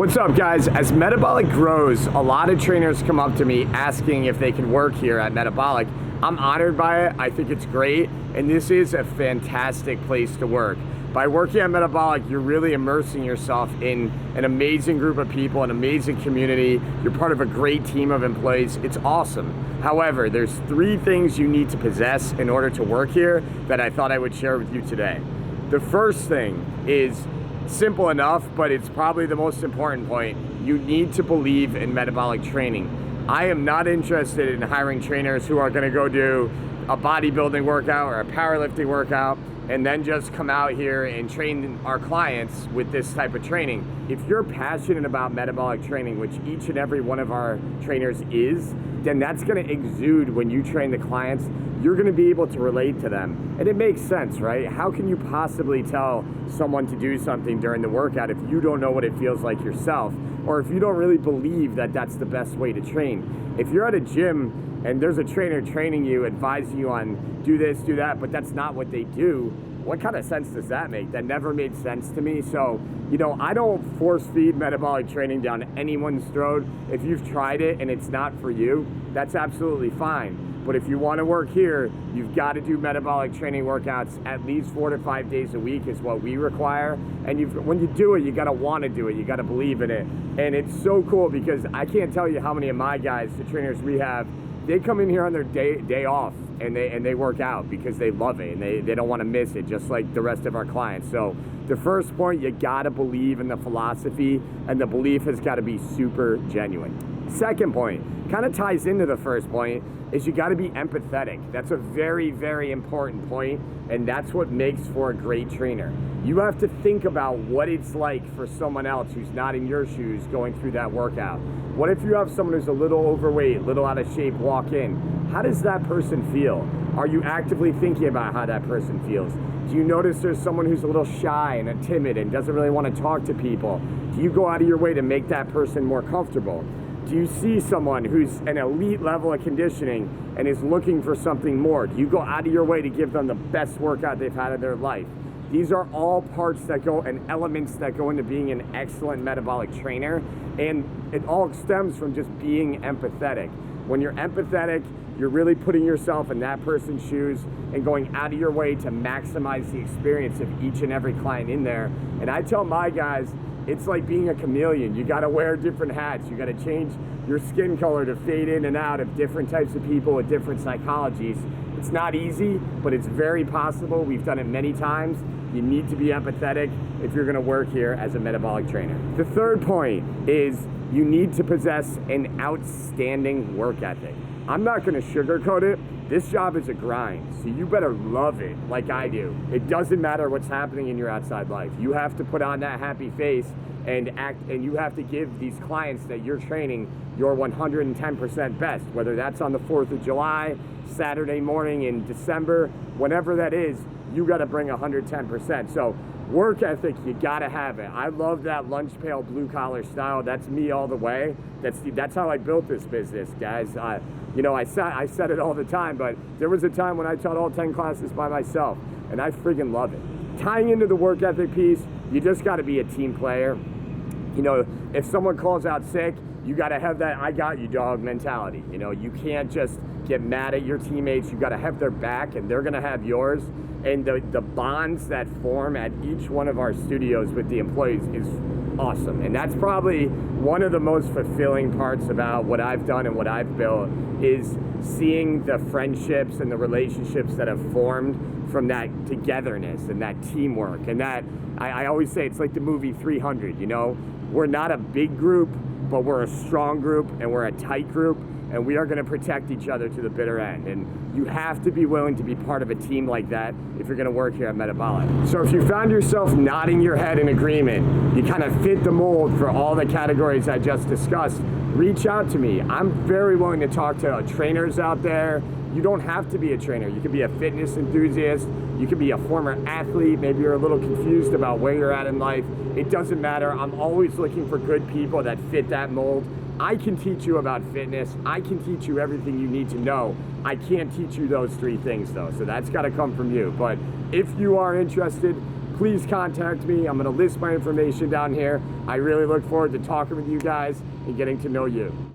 What's up, guys? As Metabolic grows, a lot of trainers come up to me asking if they can work here at Metabolic. I'm honored by it. I think it's great, and this is a fantastic place to work. By working at Metabolic, you're really immersing yourself in an amazing group of people, an amazing community. You're part of a great team of employees. It's awesome. However, there's 3 things you need to possess in order to work here that I thought I would share with you today. The first thing is simple enough, but it's probably the most important point. You need to believe in metabolic training. I am not interested in hiring trainers who are going to go do a bodybuilding workout or a powerlifting workout and then just come out here and train our clients with this type of training. If you're passionate about metabolic training, which each and every one of our trainers is, then that's going to exude when you train the clients. You're going to be able to relate to them. And it makes sense, right? How can you possibly tell someone to do something during the workout if you don't know what it feels like yourself, or if you don't really believe that that's the best way to train? If you're at a gym and there's a trainer training you, advising you on do this, do that, but that's not what they do, what kind of sense does that make? That never made sense to me. So, I don't force feed metabolic training down anyone's throat. If you've tried it and it's not for you, that's absolutely fine. But if you want to work here, you've got to do metabolic training workouts at least 4 to 5 days a week is what we require. And when you do it, you got to want to do it. You got to believe in it. And it's so cool because I can't tell you how many of my guys, the trainers we have, they come in here on their day off and they work out because they love it and they don't want to miss it, just like the rest of our clients. So the first point, you got to believe in the philosophy, and the belief has got to be super genuine. Second point, kind of ties into the first point, is you got to be empathetic. That's a very, very important point, and that's what makes for a great trainer. You have to think about what it's like for someone else who's not in your shoes going through that workout. What if you have someone who's a little overweight, a little out of shape walk in? How does that person feel? Are you actively thinking about how that person feels? Do you notice there's someone who's a little shy and timid and doesn't really want to talk to people? Do you go out of your way to make that person more comfortable? Do you see someone who's an elite level of conditioning and is looking for something more? Do you go out of your way to give them the best workout they've had in their life? These are all parts that go and elements that go into being an excellent metabolic trainer, and it all stems from just being empathetic. When you're empathetic, you're really putting yourself in that person's shoes and going out of your way to maximize the experience of each and every client in there. And I tell my guys, it's like being a chameleon. You gotta wear different hats. You gotta change your skin color to fade in and out of different types of people with different psychologies. It's not easy, but it's very possible. We've done it many times. You need to be empathetic if you're gonna work here as a metabolic trainer. The third point is you need to possess an outstanding work ethic. I'm not gonna sugarcoat it. This job is a grind, so you better love it like I do. It doesn't matter what's happening in your outside life. You have to put on that happy face and act, and you have to give these clients that you're training your 110% best, whether that's on the 4th of July, Saturday morning in December, whenever that is, you gotta bring 110%. So work ethic, you gotta have it. I love that lunch pail blue collar style. That's me all the way. That's how I built this business, guys. I said it all the time, but there was a time when I taught all 10 classes by myself, and I friggin' love it. Tying into the work ethic piece, you just gotta be a team player. If someone calls out sick, you gotta have that I got you dog mentality. You can't just get mad at your teammates. You gotta have their back and they're gonna have yours. And the bonds that form at each one of our studios with the employees is awesome. And that's probably one of the most fulfilling parts about what I've done and what I've built, is seeing the friendships and the relationships that have formed from that togetherness and that teamwork. And that, I always say, it's like the movie 300, We're not a big group, but we're a strong group and we're a tight group, and we are going to protect each other to the bitter end. And you have to be willing to be part of a team like that if you're going to work here at Metabolic. So if you found yourself nodding your head in agreement, you kind of fit the mold for all the categories I just discussed, reach out to me. I'm very willing to talk to trainers out there. You don't have to be a trainer. You could be a fitness enthusiast. You could be a former athlete. Maybe you're a little confused about where you're at in life. It doesn't matter. I'm always looking for good people that fit that mold. I can teach you about fitness. I can teach you everything you need to know. I can't teach you those 3 things though, so that's gotta come from you. But if you are interested, please contact me. I'm going to list my information down here. I really look forward to talking with you guys and getting to know you.